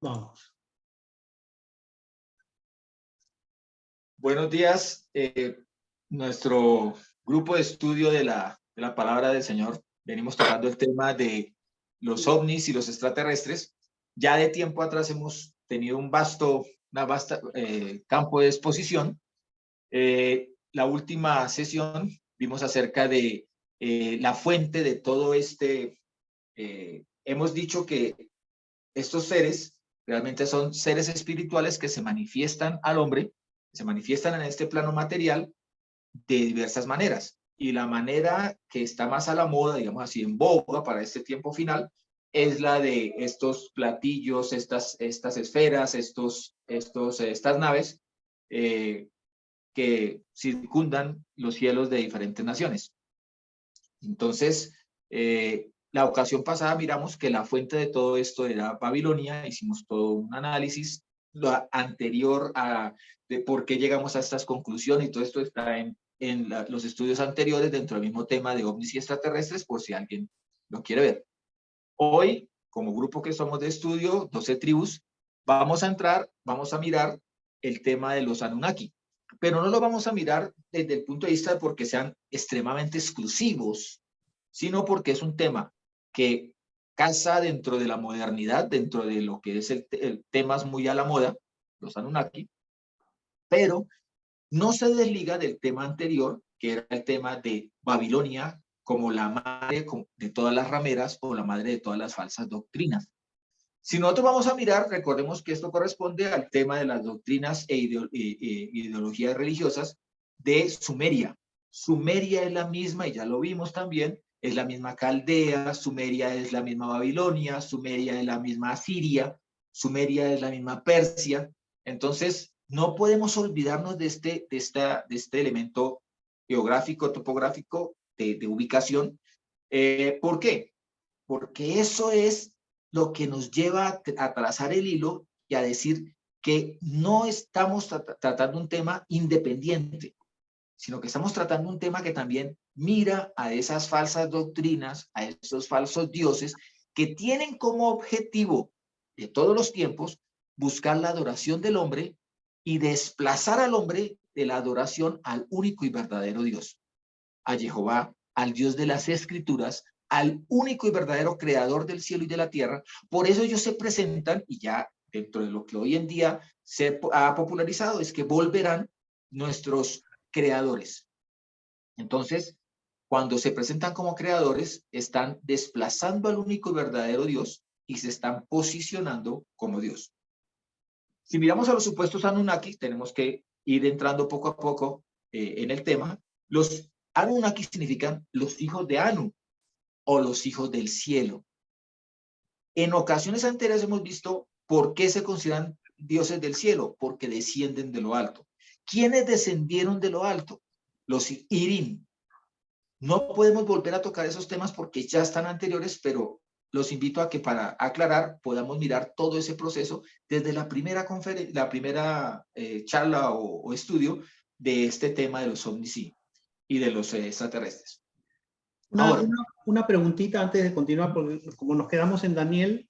Vamos. Buenos días. Nuestro grupo de estudio de la palabra del Señor, venimos tocando el tema de los ovnis y los extraterrestres. Ya de tiempo atrás hemos tenido una vasta campo de exposición. La última sesión vimos acerca de la fuente de todo este. Hemos dicho que estos seres realmente son seres espirituales que se manifiestan al hombre, se manifiestan en este plano material de diversas maneras. Y la manera que está más a la moda, digamos así, en boga para este tiempo final, es la de estos platillos, estas esferas, estas naves que circundan los cielos de diferentes naciones. Entonces, la ocasión pasada miramos que la fuente de todo esto era Babilonia, hicimos todo un análisis lo anterior de por qué llegamos a estas conclusiones, y todo esto está en los estudios anteriores dentro del mismo tema de ovnis y extraterrestres, por si alguien lo quiere ver. Hoy, como grupo que somos de estudio, 12 tribus, vamos a mirar el tema de los Anunnaki, pero no lo vamos a mirar desde el punto de vista de porque sean extremadamente exclusivos, sino porque es un tema que casa dentro de la modernidad, dentro de lo que es el temas muy a la moda, los Anunnaki, pero no se desliga del tema anterior, que era el tema de Babilonia como la madre de todas las rameras o la madre de todas las falsas doctrinas. Si nosotros vamos a mirar, recordemos que esto corresponde al tema de las doctrinas e ideologías religiosas de Sumeria. Sumeria es la misma, y ya lo vimos también, es la misma Caldea, Sumeria es la misma Babilonia, Sumeria es la misma Asiria, Sumeria es la misma Persia. Entonces, no podemos olvidarnos de este elemento geográfico, topográfico, de ubicación. ¿Por qué? Porque eso es lo que nos lleva a trazar el hilo y a decir que no estamos tratando un tema independiente, sino que estamos tratando un tema que también mira a esas falsas doctrinas, a esos falsos dioses que tienen como objetivo de todos los tiempos buscar la adoración del hombre y desplazar al hombre de la adoración al único y verdadero Dios, a Jehová, al Dios de las Escrituras, al único y verdadero creador del cielo y de la tierra. Por eso ellos se presentan, y ya dentro de lo que hoy en día se ha popularizado, es que volverán nuestros creadores. Entonces, cuando se presentan como creadores, están desplazando al único y verdadero Dios y se están posicionando como Dios. Si miramos a los supuestos Anunnaki, tenemos que ir entrando poco a poco en el tema. Los Anunnaki significan los hijos de Anu o los hijos del cielo. En ocasiones anteriores hemos visto por qué se consideran dioses del cielo, porque descienden de lo alto. ¿Quiénes descendieron de lo alto? Los Irim. No podemos volver a tocar esos temas porque ya están anteriores, pero los invito a que para aclarar podamos mirar todo ese proceso desde la primera charla o estudio de este tema de los ovnis y de los extraterrestres. Ahora, Una preguntita antes de continuar, porque como nos quedamos en Daniel,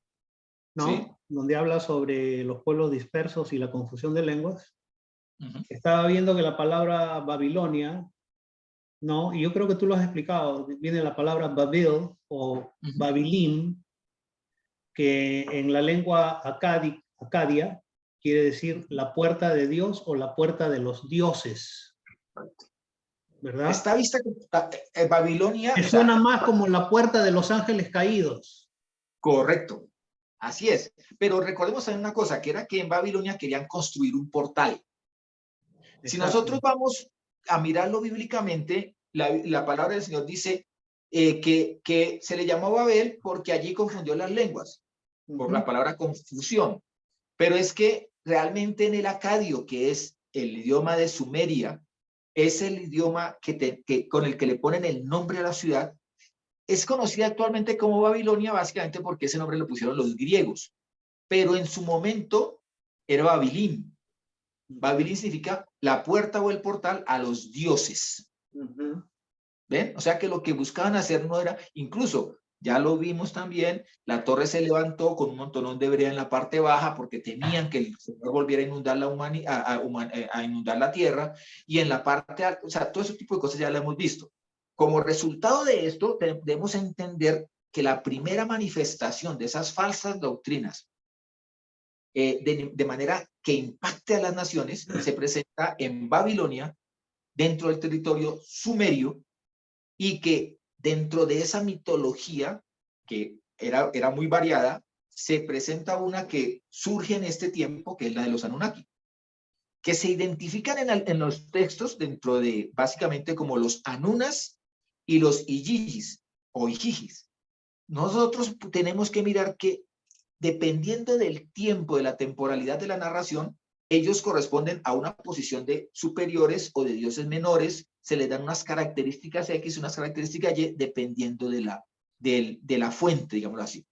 ¿no? ¿sí? Donde habla sobre los pueblos dispersos y la confusión de lenguas. Uh-huh. Estaba viendo que la palabra Babilonia, ¿no? Y yo creo que tú lo has explicado, viene la palabra Babil o Uh-huh. Babilim, que en la lengua acadia quiere decir la puerta de Dios o la puerta de los dioses, ¿verdad? Está vista Babilonia. Me suena más como la puerta de los ángeles caídos. Correcto, así es. Pero recordemos también una cosa, que era que en Babilonia querían construir un portal. Exacto. Si nosotros vamos a mirarlo bíblicamente, la palabra del Señor dice que se le llamó Babel porque allí confundió las lenguas, por la palabra confusión. Pero es que realmente en el acadio, que es el idioma de Sumeria, es el idioma con el que le ponen el nombre a la ciudad. Es conocida actualmente como Babilonia, básicamente porque ese nombre lo pusieron los griegos, pero en su momento era Babilim. Babilim significa la puerta o el portal a los dioses. ¿Ven? O sea que lo que buscaban hacer no era, incluso Ya lo vimos también, la torre se levantó con un montonón de brea en la parte baja porque temían que el Señor volviera a inundar a inundar la tierra, y en la parte alta, o sea, todo ese tipo de cosas ya lo hemos visto. Como resultado de esto, debemos entender que la primera manifestación de esas falsas doctrinas, de manera que impacte a las naciones, se presenta en Babilonia, dentro del territorio sumerio, y que dentro de esa mitología, que era muy variada, se presenta una que surge en este tiempo, que es la de los Anunnaki, que se identifican en los textos dentro de, básicamente, como los Anunas y los Iyigis, o Ijigis. Nosotros tenemos que mirar que, dependiendo del tiempo, de la temporalidad de la narración, ellos corresponden a una posición de superiores o de dioses menores, se les dan unas características X, unas características Y, dependiendo de la fuente, digámoslo así.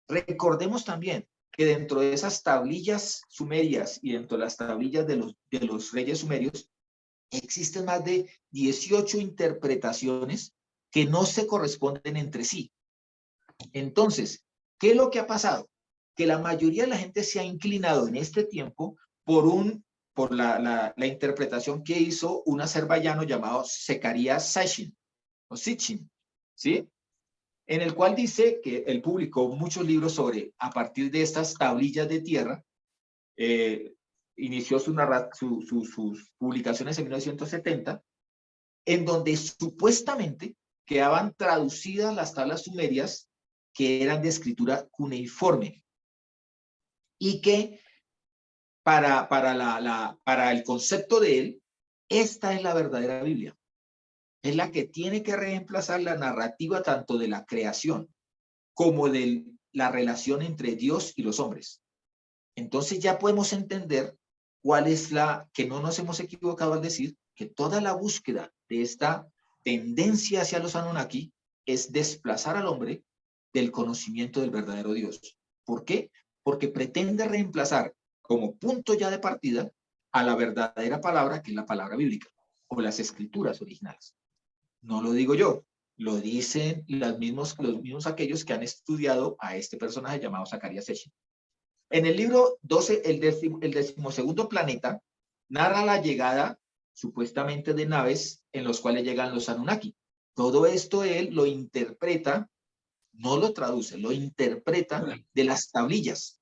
Recordemos también que dentro de esas tablillas sumerias y dentro de las tablillas de los reyes sumerios, existen más de 18 interpretaciones que no se corresponden entre sí. Entonces, ¿qué es lo que ha pasado? Que la mayoría de la gente se ha inclinado en este tiempo por la interpretación que hizo un azerbaiyano llamado Zekarías Sitchin, o Sitchin, ¿sí? En el cual dice que él publicó muchos libros a partir de estas tablillas de tierra. Inició sus publicaciones en 1970, en donde supuestamente quedaban traducidas las tablas sumerias que eran de escritura cuneiforme, y que para el concepto de él, esta es la verdadera Biblia. Es la que tiene que reemplazar la narrativa tanto de la creación como de la relación entre Dios y los hombres. Entonces ya podemos entender cuál es que no nos hemos equivocado al decir que toda la búsqueda de esta tendencia hacia los Anunnaki es desplazar al hombre del conocimiento del verdadero Dios. ¿Por qué? Porque pretende reemplazar como punto ya de partida a la verdadera palabra, que es la palabra bíblica, o las escrituras originales. No lo digo yo, lo dicen los mismos aquellos que han estudiado a este personaje llamado Zekarías Sitchin. En el libro 12, el 12º planeta, narra la llegada supuestamente de naves en los cuales llegan los Anunnaki. Todo esto él lo interpreta, no lo traduce, lo interpreta de las tablillas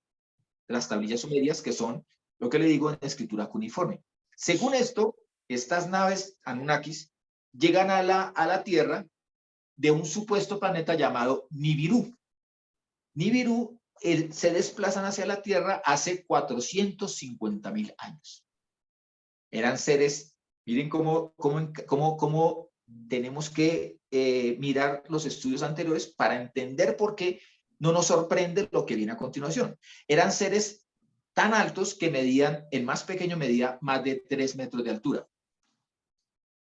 sumerias, que son lo que le digo en escritura cuneiforme. Según esto, estas naves Anunnakis llegan a la Tierra de un supuesto planeta llamado Nibiru. Nibiru se desplazan hacia la Tierra hace 450.000 años. Eran seres, miren cómo tenemos que mirar los estudios anteriores para entender por qué no nos sorprende lo que viene a continuación. Eran seres tan altos que el más pequeño medía más de 3 metros de altura.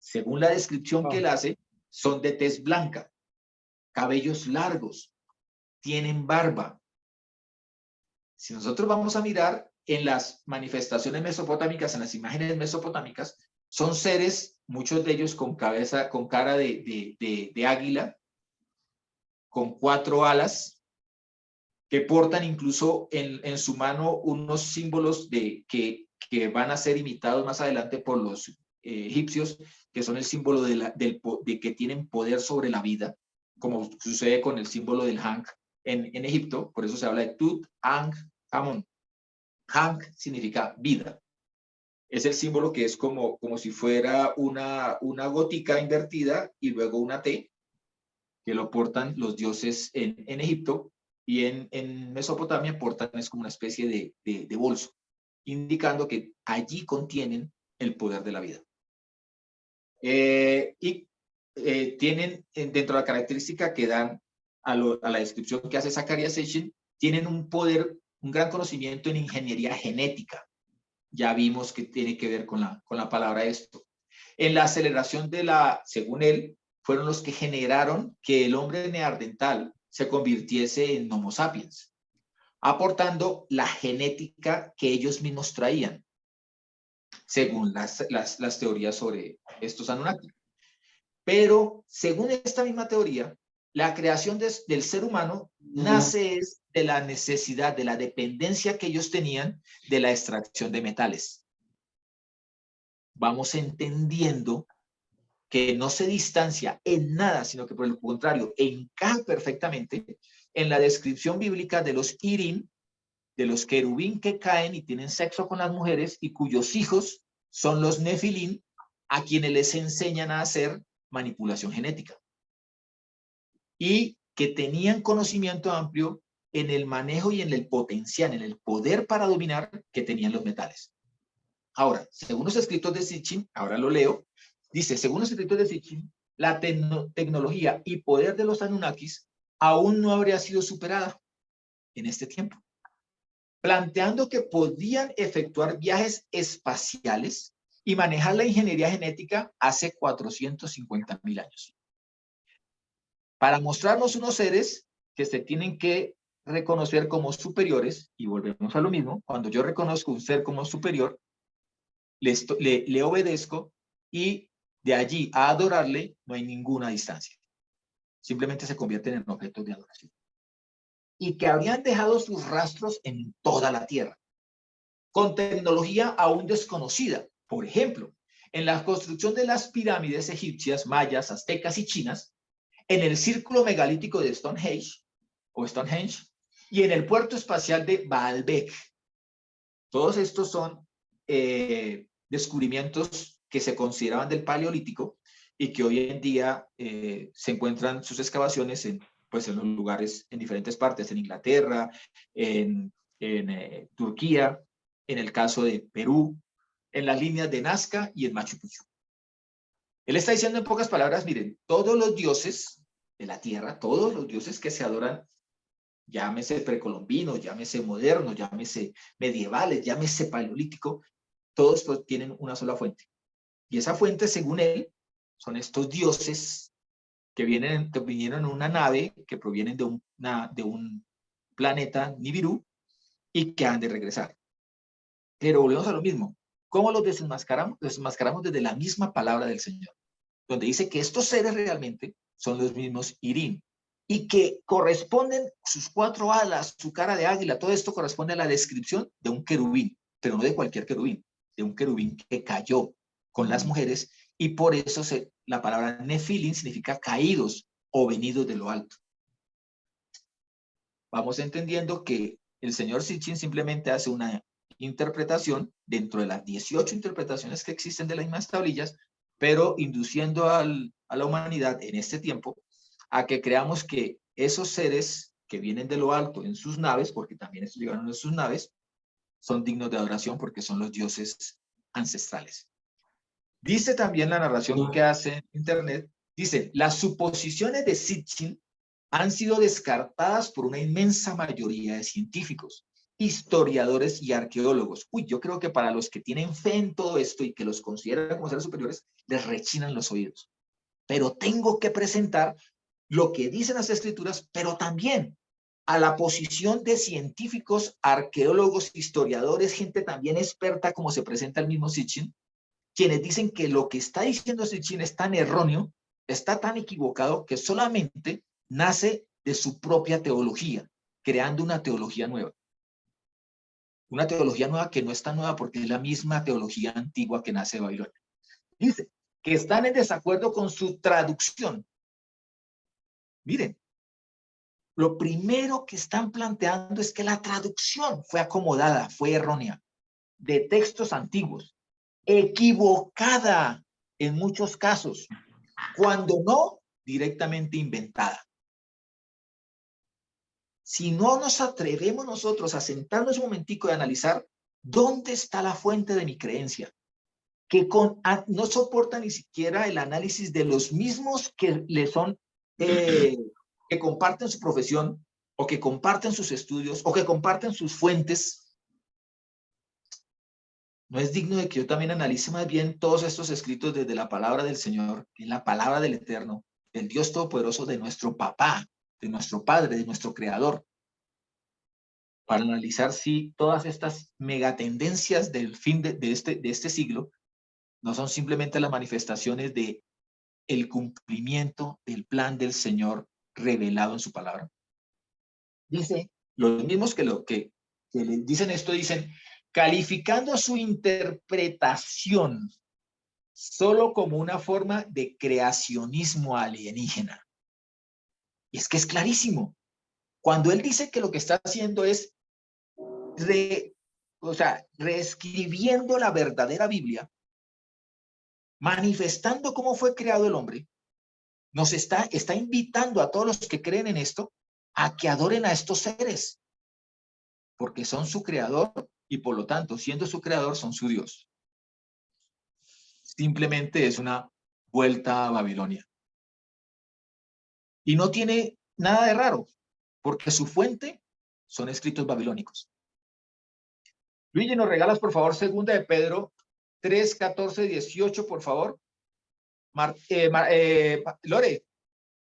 Según la descripción que él hace, son de tez blanca, cabellos largos, tienen barba. Si nosotros vamos a mirar en las manifestaciones mesopotámicas, en las imágenes mesopotámicas, son seres, muchos de ellos con cara de águila, con 4 alas, que portan incluso en su mano unos símbolos que van a ser imitados más adelante por los egipcios, que son el símbolo de que tienen poder sobre la vida, como sucede con el símbolo del Ankh en Egipto. Por eso se habla de Tutankhamón. Ankh significa vida. Es el símbolo que es como si fuera una gótica invertida y luego una T, que lo portan los dioses en Egipto, y en Mesopotamia portan es como una especie de bolso, indicando que allí contienen el poder de la vida. Tienen, dentro de la característica que dan a la descripción que hace Zekarías Sitchin, tienen un poder, un gran conocimiento en ingeniería genética. Ya vimos que tiene que ver con la palabra esto. En la aceleración según él, fueron los que generaron que el hombre neandertal se convirtiese en Homo sapiens, aportando la genética que ellos mismos traían, según las teorías sobre estos Anunnaki. Pero según esta misma teoría, La creación del ser humano nace de la necesidad, de la dependencia que ellos tenían de la extracción de metales. Vamos entendiendo que no se distancia en nada, sino que por el contrario, encaja perfectamente en la descripción bíblica de los Irim, de los querubín que caen y tienen sexo con las mujeres y cuyos hijos son los Nefilim, a quienes les enseñan a hacer manipulación genética. Y que tenían conocimiento amplio en el manejo y en el potencial, en el poder para dominar que tenían los metales. Ahora, según los escritos de Sitchin, ahora lo leo, dice, según los escritos de Sitchin, la tecnología y poder de los Anunnakis aún no habría sido superada en este tiempo, planteando que podían efectuar viajes espaciales y manejar la ingeniería genética hace 450,000 años. Para mostrarnos unos seres que se tienen que reconocer como superiores, y volvemos a lo mismo, cuando yo reconozco un ser como superior, le obedezco y de allí a adorarle no hay ninguna distancia. Simplemente se convierten en objetos de adoración. Y que habrían dejado sus rastros en toda la tierra, con tecnología aún desconocida. Por ejemplo, en la construcción de las pirámides egipcias, mayas, aztecas y chinas, en el círculo megalítico de Stonehenge, y en el puerto espacial de Baalbek. Todos estos son descubrimientos que se consideraban del Paleolítico y que hoy en día se encuentran sus excavaciones en los lugares, en diferentes partes, en Inglaterra, en Turquía, en el caso de Perú, en las líneas de Nazca y en Machu Picchu. Él está diciendo en pocas palabras, miren, todos los dioses de la tierra, todos los dioses que se adoran, llámese precolombinos, llámese modernos, llámese medievales, llámese paleolítico, todos pues tienen una sola fuente. Y esa fuente, según él, son estos dioses que vinieron en una nave, que provienen de un planeta Nibiru y que han de regresar. Pero volvemos a lo mismo. ¿Cómo los desenmascaramos? Los desenmascaramos desde la misma palabra del Señor, donde dice que estos seres realmente son los mismos Irim, y que corresponden sus 4 alas, su cara de águila, todo esto corresponde a la descripción de un querubín, pero no de cualquier querubín, de un querubín que cayó con las mujeres, y por eso la palabra Nefilim significa caídos o venidos de lo alto. Vamos entendiendo que el señor Sitchin simplemente hace una interpretación dentro de las 18 interpretaciones que existen de las mismas tablillas, pero induciendo a la humanidad en este tiempo a que creamos que esos seres que vienen de lo alto en sus naves, porque también estos llegaron en sus naves, son dignos de adoración porque son los dioses ancestrales. Dice también la narración que hace en internet, dice, las suposiciones de Sitchin han sido descartadas por una inmensa mayoría de científicos, historiadores y arqueólogos. Uy, yo creo que para los que tienen fe en todo esto y que los consideran como seres superiores, les rechinan los oídos. Pero tengo que presentar lo que dicen las escrituras, pero también a la posición de científicos, arqueólogos, historiadores, gente también experta como se presenta el mismo Sitchin, quienes dicen que lo que está diciendo Sitchin es tan erróneo, está tan equivocado, que solamente nace de su propia teología, creando una teología nueva. Una teología nueva que no es tan nueva porque es la misma teología antigua que nace de Babilonia. Dice que están en desacuerdo con su traducción. Miren, lo primero que están planteando es que la traducción fue acomodada, fue errónea, de textos antiguos, equivocada en muchos casos, cuando no, directamente inventada. Si no nos atrevemos nosotros a sentarnos un momentico y analizar dónde está la fuente de mi creencia, que no soporta ni siquiera el análisis de los mismos que le son, que comparten su profesión, o que comparten sus estudios, o que comparten sus fuentes, no es digno de que yo también analice más bien todos estos escritos desde la palabra del Señor, y la palabra del Eterno, del Dios Todopoderoso, de nuestro papá, de nuestro Padre, de nuestro Creador, para analizar si todas estas megatendencias del fin de este siglo no son simplemente las manifestaciones de el cumplimiento del plan del Señor revelado en su palabra. Dice, los mismos que le dicen esto, dicen, calificando su interpretación solo como una forma de creacionismo alienígena. Y es que es clarísimo. Cuando él dice que lo que está haciendo es reescribiendo la verdadera Biblia, manifestando cómo fue creado el hombre, nos está invitando a todos los que creen en esto a que adoren a estos seres, porque son su creador y por lo tanto, siendo su creador, son su Dios. Simplemente es una vuelta a Babilonia. Y no tiene nada de raro, porque su fuente son escritos babilónicos. Luigi, ¿nos regalas, por favor, segunda de Pedro 3, 14, 18, por favor? Lore,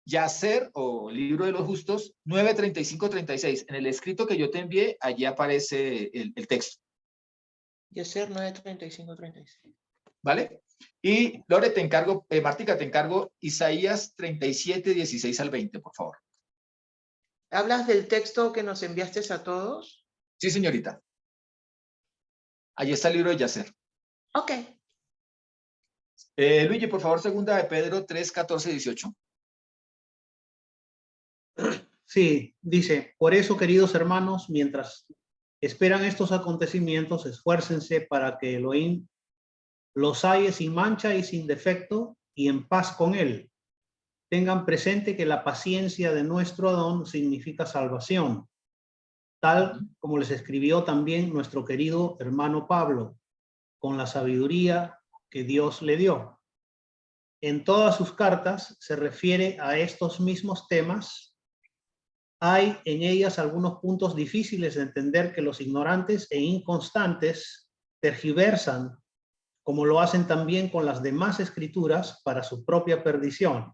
Yacer, o Libro de los Justos, 9, 35, 36. En el escrito que yo te envié, allí aparece el texto. Yacer 9, 35, 36. ¿Vale? Y Lore, te encargo, Martica, te encargo Isaías 37, 16 al 20, por favor. ¿Hablas del texto que nos enviaste a todos? Sí, señorita. Allí está el libro de Yacer. Ok. Luigi, por favor, segunda de Pedro 3, 14, 18. Sí, dice, por eso, queridos hermanos, mientras esperan estos acontecimientos, esfuércense para que Elohim los halle sin mancha y sin defecto y en paz con él. Tengan presente que la paciencia de nuestro Adón significa salvación, tal como les escribió también nuestro querido hermano Pablo, con la sabiduría que Dios le dio. En todas sus cartas se refiere a estos mismos temas. Hay en ellas algunos puntos difíciles de entender que los ignorantes e inconstantes tergiversan, como lo hacen también con las demás escrituras para su propia perdición.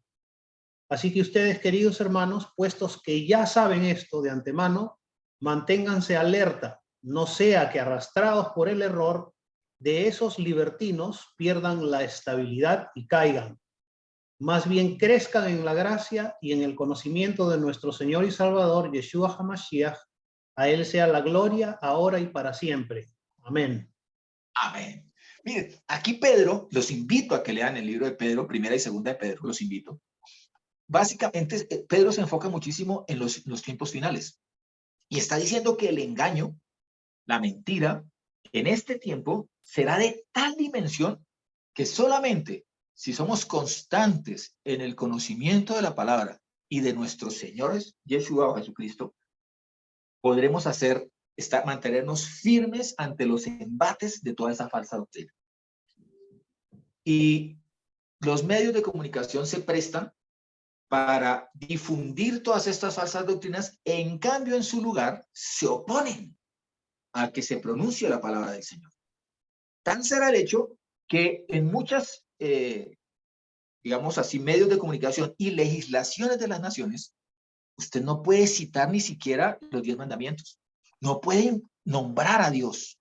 Así que ustedes, queridos hermanos, puestos que ya saben esto de antemano, manténganse alerta, no sea que arrastrados por el error de esos libertinos pierdan la estabilidad y caigan. Más bien crezcan en la gracia y en el conocimiento de nuestro Señor y Salvador, Yeshua HaMashiach. A Él sea la gloria, ahora y para siempre. Amén. Amén. Miren, aquí Pedro, los invito a que lean el libro de Pedro, primera y segunda de Pedro, los invito. Básicamente, Pedro se enfoca muchísimo en los tiempos finales y está diciendo que el engaño, la mentira, en este tiempo será de tal dimensión que solamente si somos constantes en el conocimiento de la palabra y de nuestros señores, Yeshua o Jesucristo, podremos mantenernos firmes ante los embates de toda esa falsa doctrina. Y los medios de comunicación se prestan para difundir todas estas falsas doctrinas, en cambio, en su lugar, se oponen a que se pronuncie la palabra del Señor. Tan será el hecho que en muchas, digamos así, medios de comunicación y legislaciones de las naciones, usted no puede citar ni siquiera los 10 mandamientos. No puede nombrar a Dios.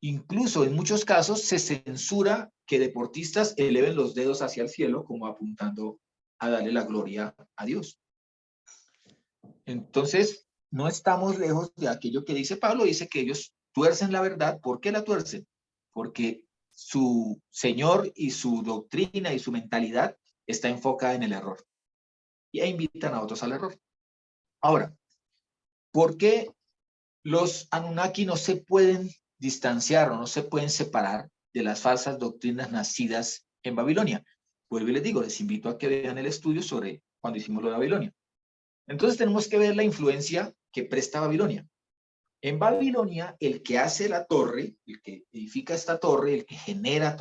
Incluso en muchos casos se censura que deportistas eleven los dedos hacia el cielo como apuntando a darle la gloria a Dios. Entonces, no estamos lejos de aquello que dice Pablo. Dice que ellos tuercen la verdad. ¿Por qué la tuercen? Porque su Señor y su doctrina y su mentalidad está enfocada en el error. Y invitan a otros al error. Ahora, ¿por qué los Anunnaki no se pueden distanciar o no se pueden separar de las falsas doctrinas nacidas en Babilonia? Vuelvo y les digo, les invito a que vean el estudio sobre cuando hicimos lo de Babilonia. Entonces tenemos que ver la influencia que presta Babilonia. En Babilonia, el que hace la torre, el que edifica esta torre, el que genera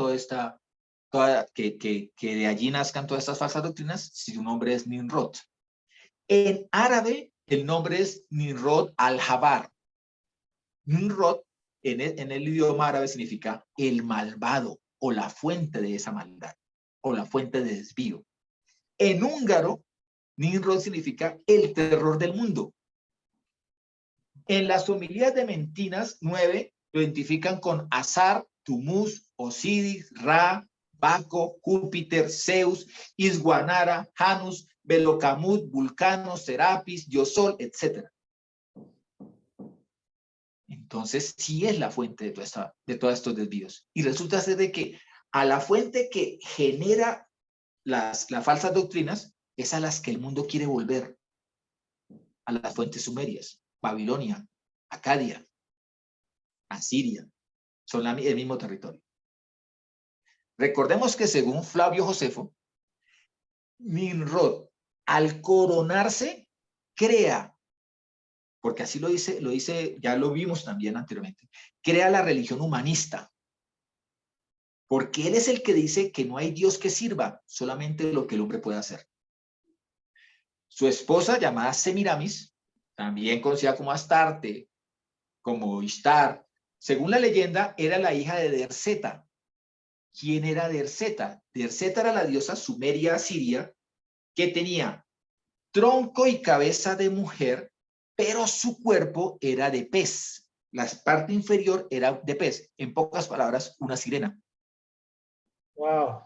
que de allí nazcan todas estas falsas doctrinas, su nombre es Nimrod. En árabe, el nombre es Nimrod al-Jabar. Nimrod, en el idioma árabe, significa el malvado o la fuente de esa maldad o la fuente de desvío. En húngaro, Nimrod significa el terror del mundo. En las homilías de Mentinas 9 lo identifican con Azar, Tumuz, Osiris, Ra, Baco, Júpiter, Zeus, Isguanara, Janus, Belocamut, Vulcano, Serapis, Dios Sol, etc. Entonces, sí es la fuente de todos estos desvíos. Y resulta ser de que a la fuente que genera las falsas doctrinas es a las que el mundo quiere volver, a las fuentes sumerias, Babilonia, Acadia, Asiria, son el mismo territorio. Recordemos que según Flavio Josefo, Nimrod, al coronarse, crea, porque así lo dice, ya lo vimos también anteriormente, crea la religión humanista, porque él es el que dice que no hay Dios que sirva, solamente lo que el hombre puede hacer. Su esposa, llamada Semiramis, también conocida como Astarte, como Ishtar, según la leyenda, era la hija de Derseta. ¿Quién era Derseta? Derseta era la diosa sumeria asiria que tenía tronco y cabeza de mujer, pero su cuerpo era de pez. La parte inferior era de pez. En pocas palabras, una sirena. Wow.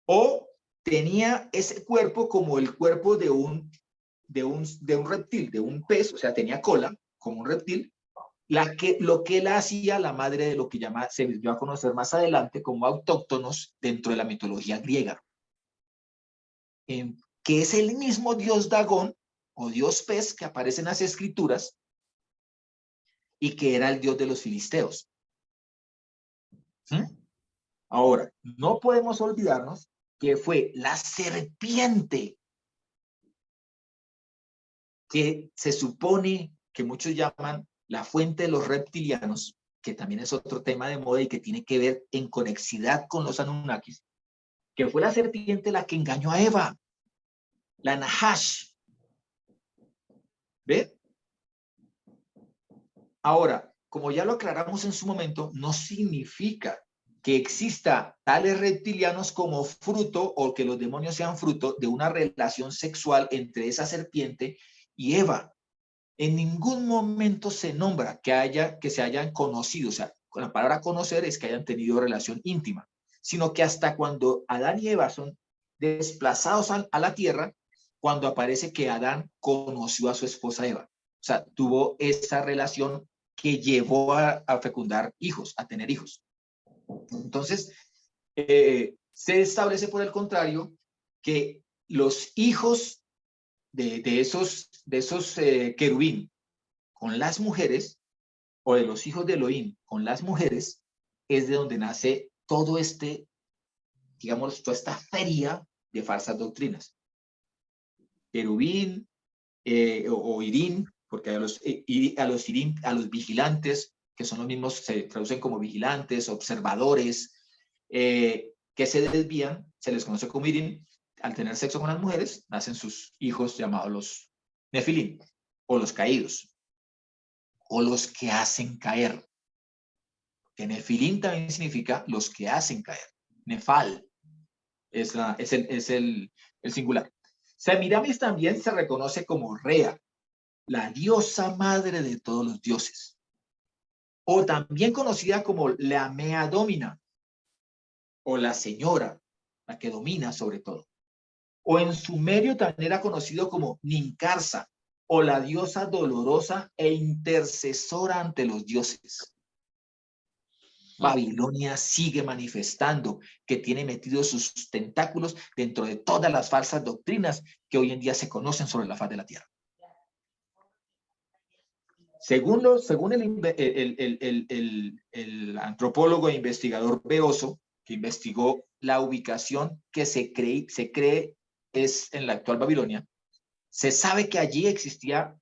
O tenía ese cuerpo como el cuerpo de un reptil, de un pez, o sea, tenía cola, como un reptil. Lo que él hacía, la madre de lo que se dio a conocer más adelante como autóctonos dentro de la mitología griega. Que es el mismo dios Dagón o dios pez que aparece en las escrituras y que era el dios de los filisteos. Ahora, no podemos olvidarnos que fue la serpiente que se supone que muchos llaman la fuente de los reptilianos, que también es otro tema de moda y que tiene que ver en conexidad con los Anunnakis, que fue la serpiente la que engañó a Eva, la Nahash. ¿Ve? Ahora, como ya lo aclaramos en su momento, no significa que exista tales reptilianos como fruto o que los demonios sean fruto de una relación sexual entre esa serpiente y Eva. En ningún momento se nombra que se hayan conocido, o sea, con la palabra conocer es que hayan tenido relación íntima, sino que hasta cuando Adán y Eva son desplazados a la tierra, cuando aparece que Adán conoció a su esposa Eva. O sea, tuvo esa relación que llevó a fecundar hijos, a tener hijos. Entonces, se establece por el contrario que los hijos de esos querubín con las mujeres, o de los hijos de Elohim con las mujeres, es de donde nace todo digamos, toda esta feria de falsas doctrinas. Querubín o Irín, porque a los Irín, a los vigilantes, que son los mismos, se traducen como vigilantes, observadores, que se desvían, se les conoce como Irín. Al tener sexo con las mujeres, nacen sus hijos llamados los Nefilim, o los caídos, o los que hacen caer. Que Nefilim también significa los que hacen caer. Nefal es el singular. Semiramis también se reconoce como Rea, la diosa madre de todos los dioses. O también conocida como la Mea Domina, o la señora, la que domina sobre todo. O en sumerio también era conocido como Nincarsa, o la diosa dolorosa e intercesora ante los dioses. Babilonia sigue manifestando que tiene metidos sus tentáculos dentro de todas las falsas doctrinas que hoy en día se conocen sobre la faz de la tierra. Según el antropólogo e investigador Beoso, que investigó la ubicación que se cree es en la actual Babilonia, se sabe que allí existía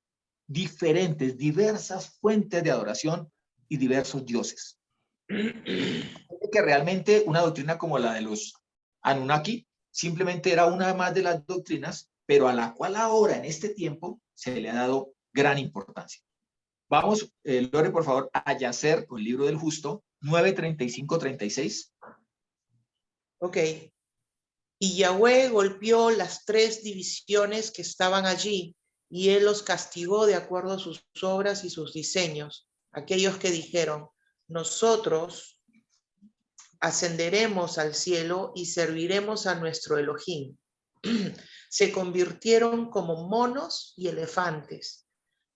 diversas fuentes de adoración y diversos dioses. Que realmente una doctrina como la de los Anunnaki simplemente era una más de las doctrinas, pero a la cual ahora en este tiempo se le ha dado gran importancia. Vamos, Lore, por favor, a Yacer con el libro del justo 9:35-36. Ok. Y Yahweh golpeó las 3 divisiones que estaban allí, y él los castigó de acuerdo a sus obras y sus diseños. Aquellos que dijeron, nosotros ascenderemos al cielo y serviremos a nuestro Elohim. se convirtieron como monos y elefantes.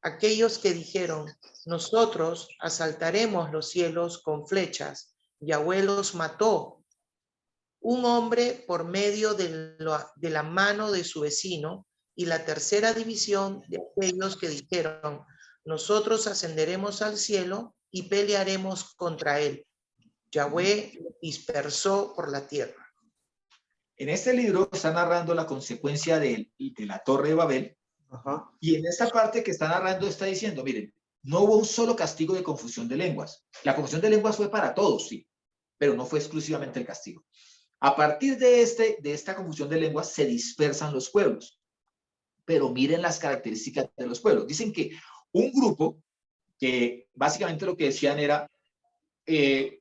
Aquellos que dijeron, nosotros asaltaremos los cielos con flechas, Yahweh los mató. Un hombre por medio de la mano de su vecino, y la tercera división de aquellos que dijeron, nosotros ascenderemos al cielo y pelearemos contra él. Yahweh dispersó por la tierra. En este libro está narrando la consecuencia de la Torre de Babel. Ajá. Y en esta parte que está narrando está diciendo, miren, no hubo un solo castigo de confusión de lenguas. La confusión de lenguas fue para todos, sí, pero no fue exclusivamente el castigo. A partir de esta confusión de lenguas se dispersan los pueblos. Pero miren las características de los pueblos. Dicen que un grupo que básicamente lo que decían era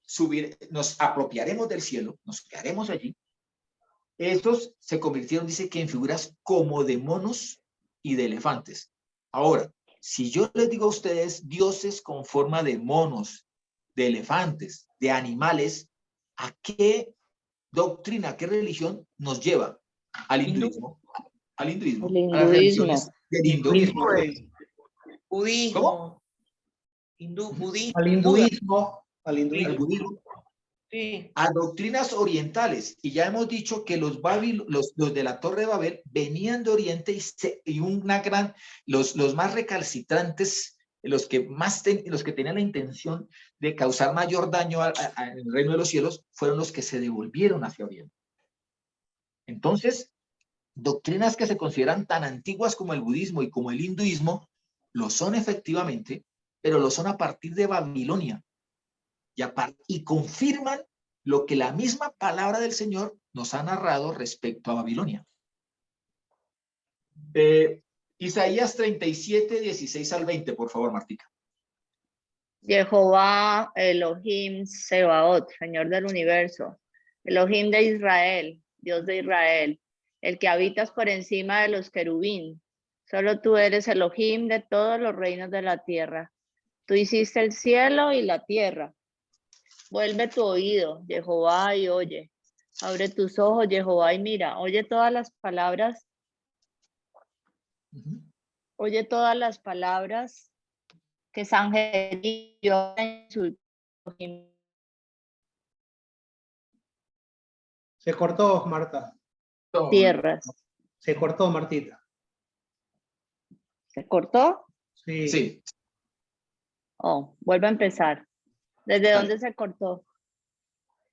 subir, nos apropiaremos del cielo, nos quedaremos allí. Estos se convirtieron, dice que en figuras como de monos y de elefantes. Ahora, si yo les digo a ustedes dioses con forma de monos, de elefantes, de animales, ¿a qué doctrina, a qué religión nos lleva? Al hinduismo. Al hinduismo. El A las religiones hinduismo. del hinduismo. Budismo. ¿Cómo? Budismo. Al hinduismo. Al Al hinduismo. budismo. Sí. A doctrinas orientales, y ya hemos dicho que los de la Torre de Babel venían de Oriente y los más recalcitrantes, los que tenían la intención de causar mayor daño al reino de los cielos, fueron los que se devolvieron hacia Oriente. Entonces, doctrinas que se consideran tan antiguas como el budismo y como el hinduismo, lo son efectivamente, pero lo son a partir de Babilonia. Y confirman lo que la misma palabra del Señor nos ha narrado respecto a Babilonia. Isaías 37, 16 al 20, por favor, Martica. Jehová Elohim Sebaot, Señor del universo, Elohim de Israel, Dios de Israel, el que habitas por encima de los querubín. Solo tú eres Elohim de todos los reinos de la tierra. Tú hiciste el cielo y la tierra. Vuelve tu oído, Jehová, y oye. Abre tus ojos, Jehová, y mira. Oye todas las palabras. Oye todas las palabras que Sanjerib en su Se cortó, Marta. tierras. Se cortó, Martita. ¿Se cortó? Sí. Sí. Oh, vuelve a empezar. ¿Desde Dale. dónde se cortó?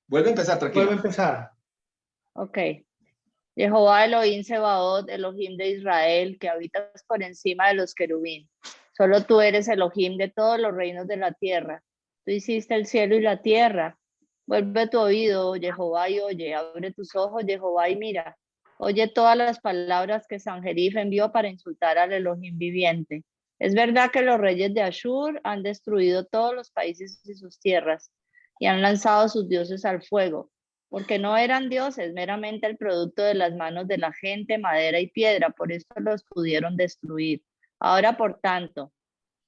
Vuelve a empezar, tranquilo. Vuelve a empezar. Ok. Jehová Elohim Sebaot, Elohim de Israel, que habitas por encima de los querubín. Solo tú eres Elohim de todos los reinos de la tierra. Tú hiciste el cielo y la tierra. Vuelve tu oído, Jehová, y oye. Abre tus ojos, Jehová, y mira. Oye todas las palabras que Sanjerib envió para insultar al Elohim viviente. Es verdad que los reyes de Ashur han destruido todos los países y sus tierras y han lanzado sus dioses al fuego, porque no eran dioses, meramente el producto de las manos de la gente, madera y piedra, por eso los pudieron destruir. Ahora, por tanto,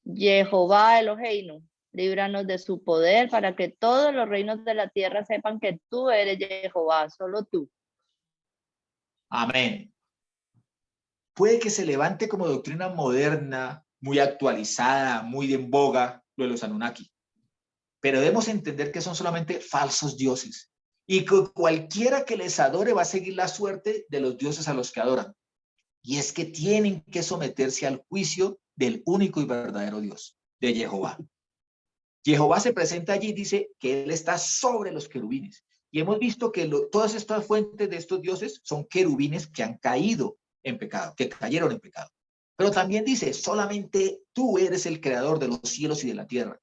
Jehová Eloheinu, líbranos de su poder para que todos los reinos de la tierra sepan que tú eres Jehová, solo tú. Amén. Puede que se levante como doctrina moderna, muy actualizada, muy en boga, lo de los Anunnaki. Pero debemos entender que son solamente falsos dioses. Y que cualquiera que les adore va a seguir la suerte de los dioses a los que adoran. Y es que tienen que someterse al juicio del único y verdadero Dios, de Jehová. Jehová se presenta allí y dice que él está sobre los querubines. Y hemos visto que todas estas fuentes de estos dioses son querubines que han caído en pecado, que cayeron en pecado. Pero también dice, solamente tú eres el creador de los cielos y de la tierra.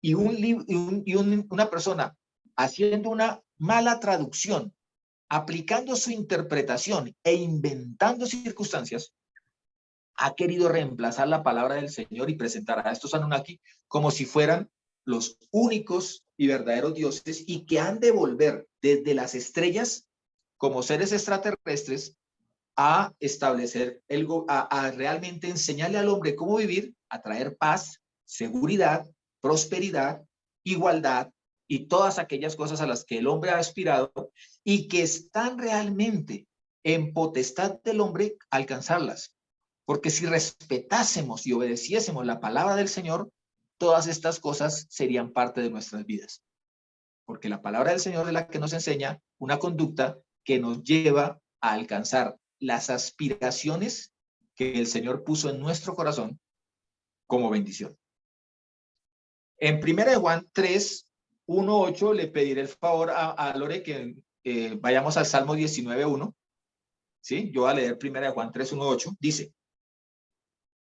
Y una persona haciendo una mala traducción, aplicando su interpretación e inventando circunstancias, ha querido reemplazar la palabra del Señor y presentar a estos Anunnaki como si fueran los únicos y verdaderos dioses y que han de volver desde las estrellas como seres extraterrestres a establecer, a realmente enseñarle al hombre cómo vivir, a traer paz, seguridad, prosperidad, igualdad y todas aquellas cosas a las que el hombre ha aspirado y que están realmente en potestad del hombre alcanzarlas. Porque si respetásemos y obedeciésemos la palabra del Señor, todas estas cosas serían parte de nuestras vidas. Porque la palabra del Señor es la que nos enseña una conducta que nos lleva a alcanzar las aspiraciones que el Señor puso en nuestro corazón como bendición. En 1 Juan 3, 1, 8, le pediré el favor a Lore que vayamos al Salmo 19, 1. ¿Sí? Yo voy a leer 1 Juan 3, 1, 8. Dice: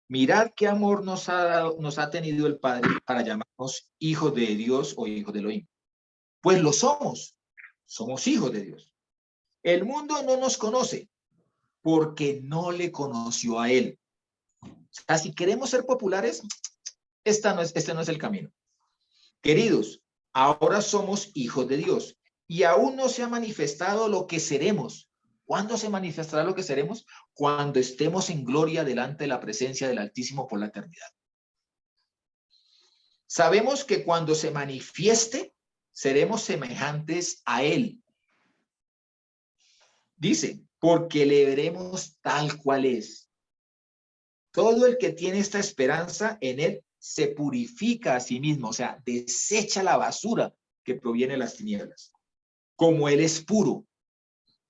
mirad qué amor nos ha tenido el Padre para llamarnos hijos de Dios o hijos de Elohim. Pues lo somos hijos de Dios. El mundo no nos conoce porque no le conoció a él. O sea, si queremos ser populares, este no es el camino. Queridos, ahora somos hijos de Dios y aún no se ha manifestado lo que seremos. ¿Cuándo se manifestará lo que seremos? Cuando estemos en gloria delante de la presencia del Altísimo por la eternidad. Sabemos que cuando se manifieste, seremos semejantes a Él. Dice, porque le veremos tal cual es. Todo el que tiene esta esperanza en Él se purifica a sí mismo, o sea, desecha la basura que proviene de las tinieblas. Como Él es puro.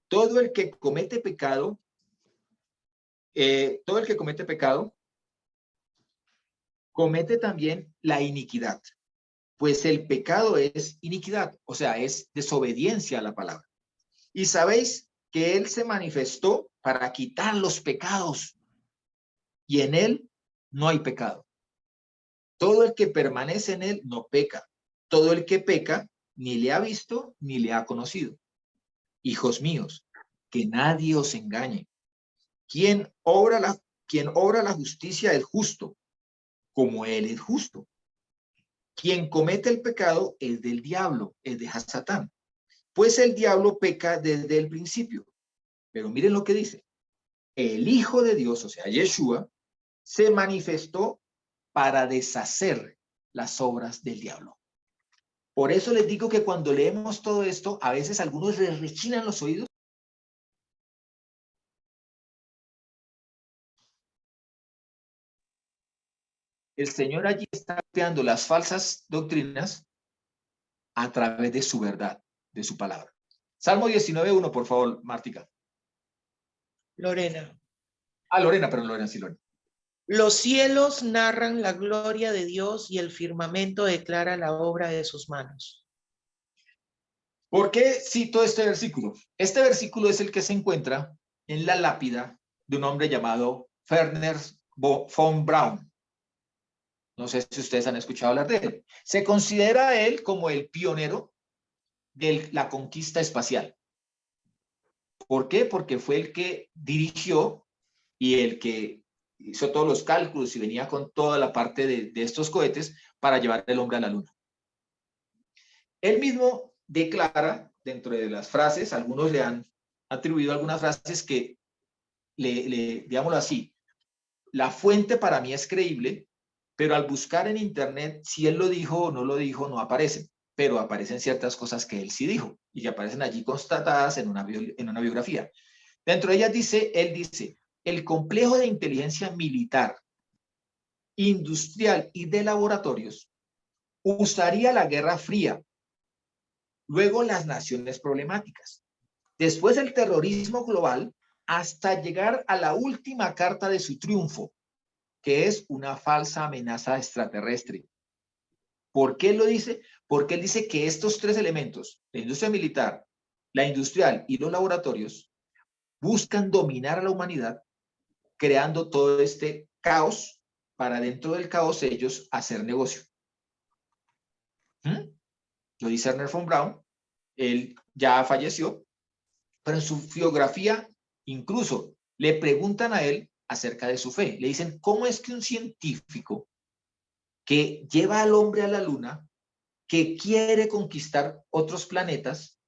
Todo el que comete pecado, comete también la iniquidad. Pues el pecado es iniquidad, o sea, es desobediencia a la palabra. Y sabéis que Él se manifestó para quitar los pecados, y en Él no hay pecado. Todo el que permanece en Él no peca. Todo el que peca ni le ha visto ni le ha conocido. Hijos míos, que nadie os engañe. Quien obra la justicia es justo, como Él es justo. Quien comete el pecado es del diablo, es de Satán. Pues el diablo peca desde el principio. Pero miren lo que dice. El Hijo de Dios, o sea, Yeshua, se manifestó para deshacer las obras del diablo. Por eso les digo que cuando leemos todo esto, a veces algunos les rechinan los oídos. El Señor allí está creando las falsas doctrinas a través de su verdad, de su palabra. Salmo 19:1, por favor, Mártica. Lorena. Lorena, perdón, Lorena, sí, Lorena. Los cielos narran la gloria de Dios y el firmamento declara la obra de sus manos. ¿Por qué cito este versículo? Este versículo es el que se encuentra en la lápida de un hombre llamado Wernher von Braun. No sé si ustedes han escuchado hablar de él. Se considera a él como el pionero de la conquista espacial. ¿Por qué? Porque fue el que dirigió y el que hizo todos los cálculos y venía con toda la parte de estos cohetes para llevar el hombre a la luna. Él mismo declara dentro de las frases, algunos le han atribuido algunas frases que, digámoslo así, la fuente para mí es creíble, pero al buscar en internet si él lo dijo o no lo dijo, no aparecen, pero aparecen ciertas cosas que él sí dijo y que aparecen allí constatadas en una biografía. Dentro de ellas él dice, el complejo de inteligencia militar, industrial y de laboratorios usaría la Guerra Fría, luego las naciones problemáticas, después el terrorismo global, hasta llegar a la última carta de su triunfo, que es una falsa amenaza extraterrestre. ¿Por qué lo dice? Porque él dice que estos tres elementos, la industria militar, la industrial y los laboratorios, buscan dominar a la humanidad, creando todo este caos para dentro del caos ellos hacer negocio. Lo dice Wernher von Braun, él ya falleció, pero en su biografía incluso le preguntan a él acerca de su fe. Le dicen, ¿cómo es que un científico que lleva al hombre a la luna, que quiere conquistar otros planetas,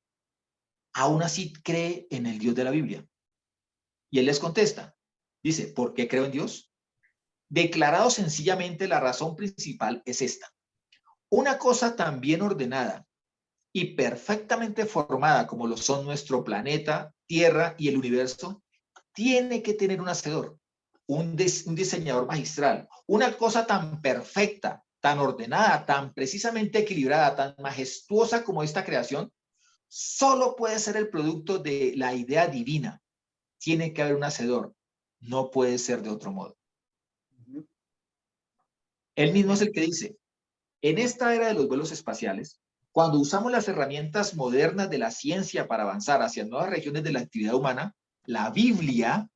aún así cree en el Dios de la Biblia? Y él les contesta, dice, ¿por qué creo en Dios? Declarado sencillamente, la razón principal es esta. Una cosa tan bien ordenada y perfectamente formada como lo son nuestro planeta, tierra y el universo tiene que tener un hacedor, un diseñador magistral, una cosa tan perfecta, tan ordenada, tan precisamente equilibrada, tan majestuosa como esta creación, solo puede ser el producto de la idea divina. Tiene que haber un hacedor, no puede ser de otro modo. Él mismo es el que dice, en esta era de los vuelos espaciales, cuando usamos las herramientas modernas de la ciencia para avanzar hacia nuevas regiones de la actividad humana, la Biblia,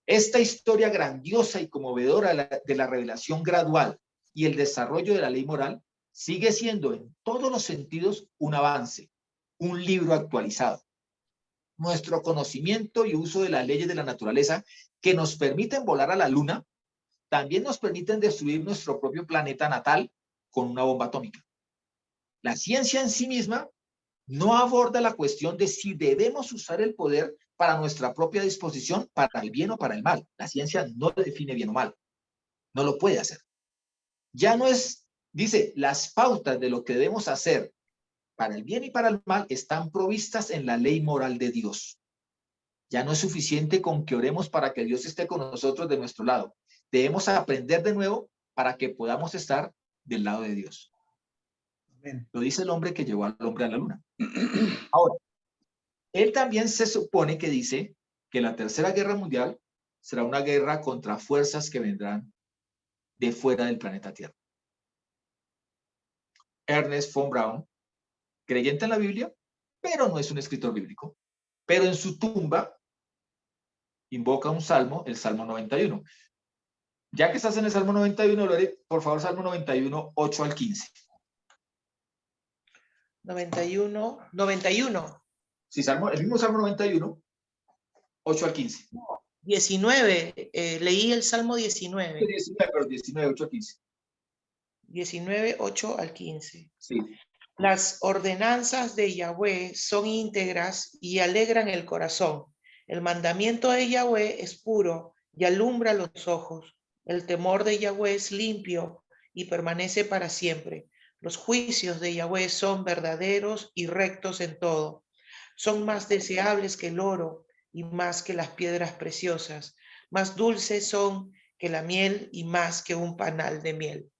esta historia grandiosa y conmovedora de la revelación gradual y el desarrollo de la ley moral, sigue siendo en todos los sentidos un avance, un libro actualizado. Nuestro conocimiento y uso de las leyes de la naturaleza que nos permiten volar a la luna, también nos permiten destruir nuestro propio planeta natal con una bomba atómica. La ciencia en sí misma no aborda la cuestión de si debemos usar el poder para nuestra propia disposición, para el bien o para el mal. La ciencia no define bien o mal. No lo puede hacer. Ya no es, dice, las pautas de lo que debemos hacer para el bien y para el mal están provistas en la ley moral de Dios. Ya no es suficiente con que oremos para que Dios esté con nosotros de nuestro lado. Debemos aprender de nuevo para que podamos estar del lado de Dios. Amén. Lo dice el hombre que llevó al hombre a la luna. Ahora, él también se supone que dice que la Tercera Guerra Mundial será una guerra contra fuerzas que vendrán de fuera del planeta Tierra. Ernest von Braun, creyente en la Biblia, pero no es un escritor bíblico, pero en su tumba invoca un salmo, el Salmo 91. Ya que estás en el Salmo 91, Lore, por favor, Salmo 91, 8 al 15. 91. Sí, el mismo Salmo 91, 8 al 15. 19, leí el Salmo 19. 19, pero 19, 8 al 15. 19, 8 al 15. Sí. Las ordenanzas de Yahweh son íntegras y alegran el corazón. El mandamiento de Yahweh es puro y alumbra los ojos. El temor de Yahweh es limpio y permanece para siempre. Los juicios de Yahweh son verdaderos y rectos en todo. Son más deseables que el oro y más que las piedras preciosas. Más dulces son que la miel y más que un panal de miel.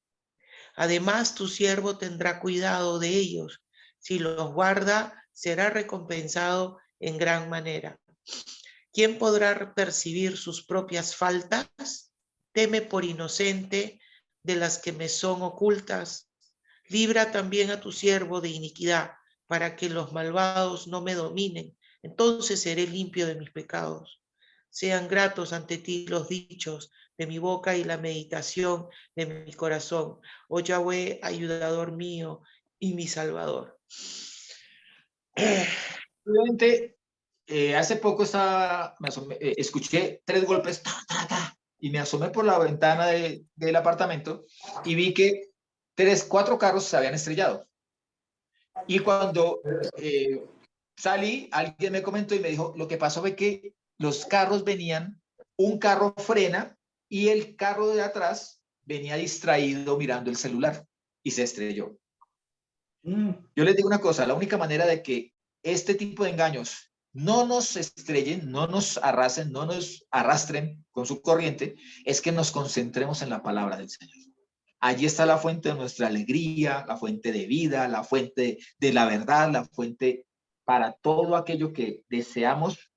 Además, tu siervo tendrá cuidado de ellos. Si los guarda, será recompensado en gran manera. ¿Quién podrá percibir sus propias faltas? Teme por inocente de las que me son ocultas. Libra también a tu siervo de iniquidad, para que los malvados no me dominen. Entonces seré limpio de mis pecados. Sean gratos ante ti los dichos de mi boca y la meditación de mi corazón. Oh Yahweh, ayudador mío y mi salvador. Obviamente, hace poco escuché 3 golpes y me asomé por la ventana del apartamento y vi que 4 carros se habían estrellado. Y cuando salí, alguien me comentó y me dijo, lo que pasó fue que los carros venían, un carro frena y el carro de atrás venía distraído mirando el celular y se estrelló. Yo les digo una cosa, la única manera de que este tipo de engaños no nos estrellen, no nos arrasen, no nos arrastren con su corriente, es que nos concentremos en la palabra del Señor. Allí está la fuente de nuestra alegría, la fuente de vida, la fuente de la verdad, la fuente para todo aquello que deseamos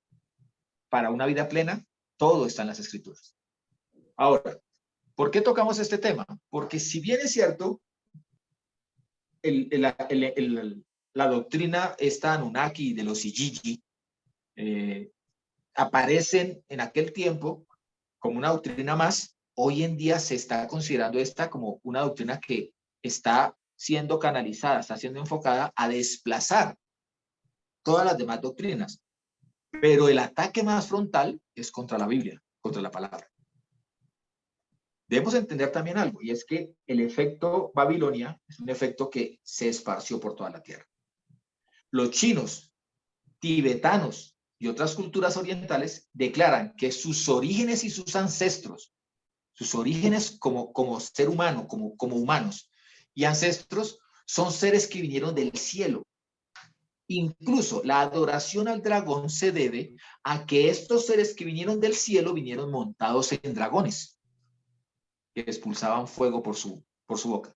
para una vida plena, todo está en las Escrituras. Ahora, ¿por qué tocamos este tema? Porque si bien es cierto, la doctrina esta Anunnaki de los Igigi aparecen en aquel tiempo como una doctrina más, hoy en día se está considerando esta como una doctrina que está siendo canalizada, está siendo enfocada a desplazar todas las demás doctrinas. Pero el ataque más frontal es contra la Biblia, contra la palabra. Debemos entender también algo, y es que el efecto Babilonia es un efecto que se esparció por toda la tierra. Los chinos, tibetanos y otras culturas orientales declaran que sus orígenes y sus ancestros, sus orígenes como ser humano, como humanos y ancestros, son seres que vinieron del cielo. Incluso la adoración al dragón se debe a que estos seres que vinieron del cielo vinieron montados en dragones que expulsaban fuego por su boca.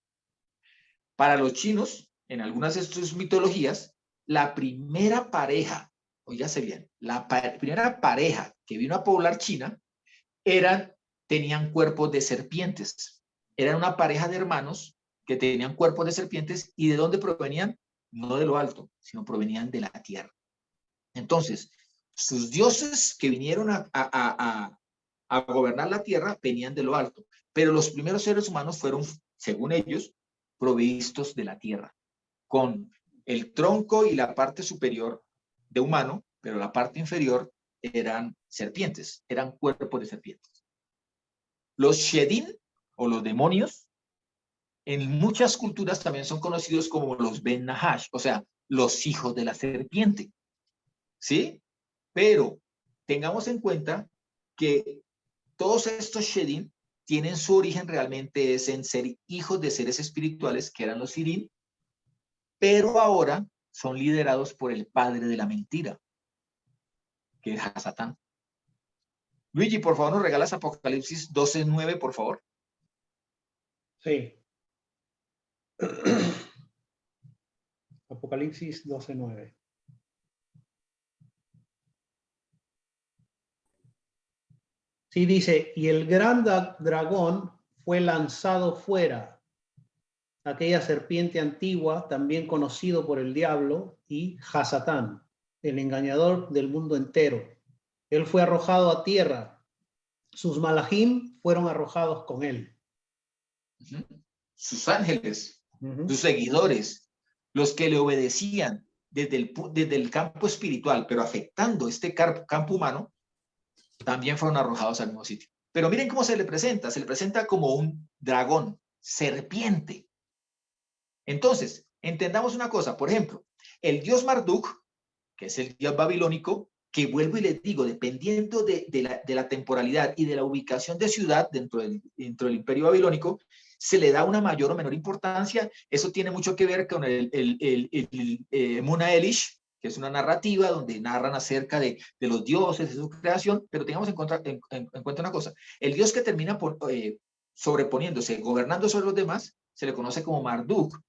Para los chinos, en algunas de sus mitologías, la primera pareja, oígase bien, primera pareja que vino a poblar China tenían cuerpos de serpientes. Eran una pareja de hermanos que tenían cuerpos de serpientes. ¿Y de dónde provenían? No de lo alto, sino provenían de la tierra. Entonces, sus dioses que vinieron a gobernar la tierra venían de lo alto, pero los primeros seres humanos fueron, según ellos, provistos de la tierra, con el tronco y la parte superior de humano, pero la parte inferior eran serpientes, eran cuerpos de serpientes. Los Shedin, o los demonios, en muchas culturas también son conocidos como los Ben Nahash, o sea, los hijos de la serpiente. ¿Sí? Pero tengamos en cuenta que todos estos Shedin tienen su origen realmente es en ser hijos de seres espirituales que eran los Sirin, pero ahora son liderados por el padre de la mentira, que es Hasatán. Luigi, por favor, nos regalas Apocalipsis 12:9, por favor. Sí. Apocalipsis 12:9. Sí, dice, y el gran dragón fue lanzado fuera, aquella serpiente antigua, también conocido por el diablo, y Hasatán, el engañador del mundo entero. Él fue arrojado a tierra, sus malajim fueron arrojados con él. Sus ángeles, sus seguidores, los que le obedecían desde el campo espiritual, pero afectando este campo humano, también fueron arrojados al mismo sitio. Pero miren cómo se le presenta como un dragón, serpiente. Entonces, entendamos una cosa, por ejemplo, el dios Marduk, que es el dios babilónico, que vuelvo y les digo, dependiendo de la temporalidad y de la ubicación de ciudad dentro del imperio babilónico, se le da una mayor o menor importancia. Eso tiene mucho que ver con el Muna Elish, que es una narrativa donde narran acerca de los dioses, de su creación, pero tengamos en cuenta una cosa. El dios que termina sobreponiéndose, gobernando sobre los demás, se le conoce como Marduk.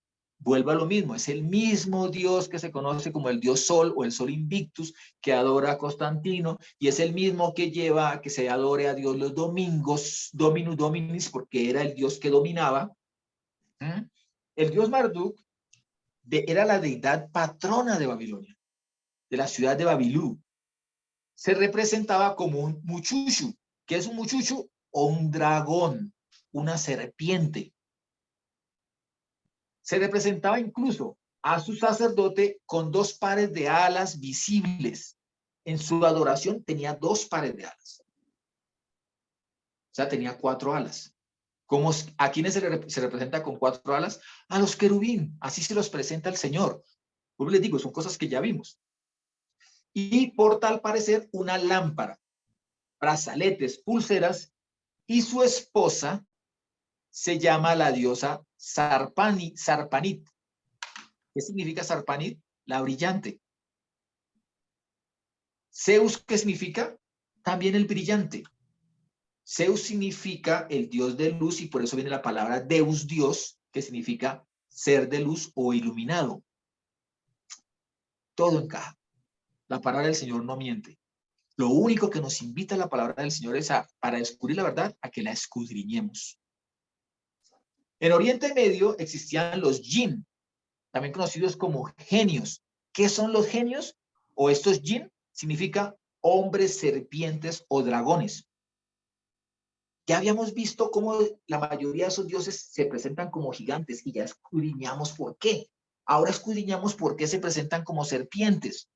Vuelvo a lo mismo, es el mismo Dios que se conoce como el Dios Sol o el Sol Invictus, que adora a Constantino, y es el mismo que lleva a que se adore a Dios los domingos, Dominus Dominis, porque era el Dios que dominaba. El Dios Marduk era la deidad patrona de Babilonia, de la ciudad de Babilú. Se representaba como un muchuchu. ¿Qué es un muchuchu? O un dragón, una serpiente. Se representaba incluso a su sacerdote con 2 pares de alas visibles. En su adoración tenía 2 pares de alas. O sea, tenía 4 alas. ¿A quiénes se representa con 4 alas? A los querubín. Así se los presenta el Señor. Pues les digo, son cosas que ya vimos. Y por tal parecer, una lámpara, brazaletes, pulseras, y su esposa se llama la diosa Sarpanit. ¿Qué significa Sarpanit? La brillante. Zeus, ¿qué significa? También el brillante. Zeus significa el dios de luz y por eso viene la palabra Deus, Dios, que significa ser de luz o iluminado. Todo encaja. La palabra del Señor no miente. Lo único que nos invita la palabra del Señor es para descubrir la verdad, a que la escudriñemos. En Oriente Medio existían los jinn, también conocidos como genios. ¿Qué son los genios? O estos jinn significa hombres, serpientes o dragones. Ya habíamos visto cómo la mayoría de esos dioses se presentan como gigantes y ya escudriñamos por qué. Ahora escudriñamos por qué se presentan como serpientes.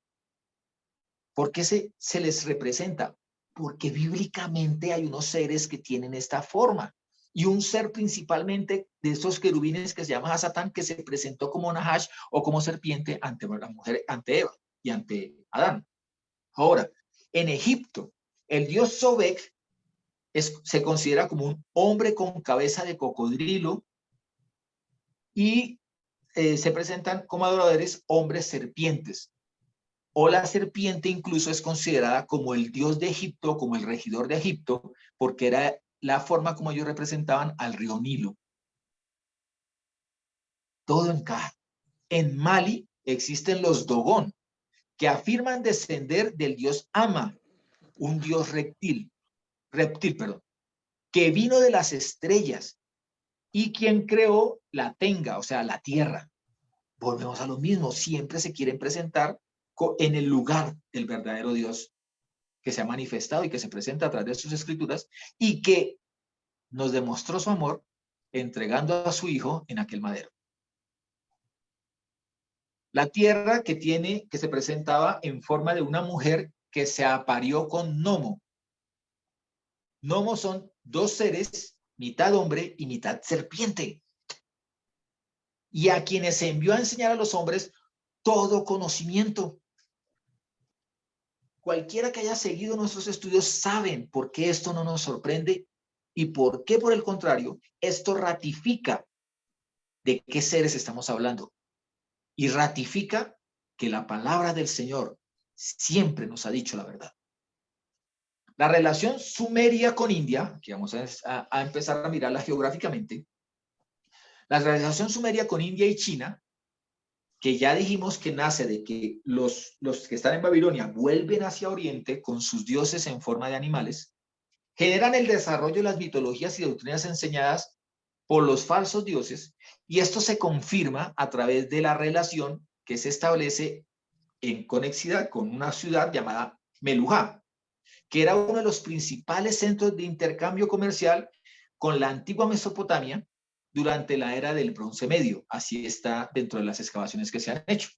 ¿Por qué se les representa? Porque bíblicamente hay unos seres que tienen esta forma. Y un ser principalmente de esos querubines que se llama Hasatán, que se presentó como Nahash o como serpiente ante la mujer, ante Eva y ante Adán. Ahora, en Egipto, el dios Sobek se considera como un hombre con cabeza de cocodrilo y se presentan como adoradores hombres serpientes. O la serpiente incluso es considerada como el dios de Egipto, como el regidor de Egipto, porque era la forma como ellos representaban al río Nilo. Todo encaja. En Mali existen los Dogón, que afirman descender del dios Ama, un dios reptil, que vino de las estrellas y quien creó la Tenga, o sea, la tierra. Volvemos a lo mismo, siempre se quieren presentar en el lugar del verdadero Dios que se ha manifestado y que se presenta a través de sus escrituras y que nos demostró su amor entregando a su hijo en aquel madero. La tierra que se presentaba en forma de una mujer que se aparió con Nomo. Nomo son dos seres, mitad hombre y mitad serpiente. Y a quienes se envió a enseñar a los hombres todo conocimiento. Cualquiera que haya seguido nuestros estudios saben por qué esto no nos sorprende y por qué, por el contrario, esto ratifica de qué seres estamos hablando. Y ratifica que la palabra del Señor siempre nos ha dicho la verdad. La relación sumeria con India, que vamos a empezar a mirarla geográficamente, la relación sumeria con India y China, que ya dijimos que nace de que los que están en Babilonia vuelven hacia Oriente con sus dioses en forma de animales, generan el desarrollo de las mitologías y doctrinas enseñadas por los falsos dioses, y esto se confirma a través de la relación que se establece en conexidad con una ciudad llamada Meluhá, que era uno de los principales centros de intercambio comercial con la antigua Mesopotamia durante la era del Bronce Medio. Así está dentro de las excavaciones que se han hecho.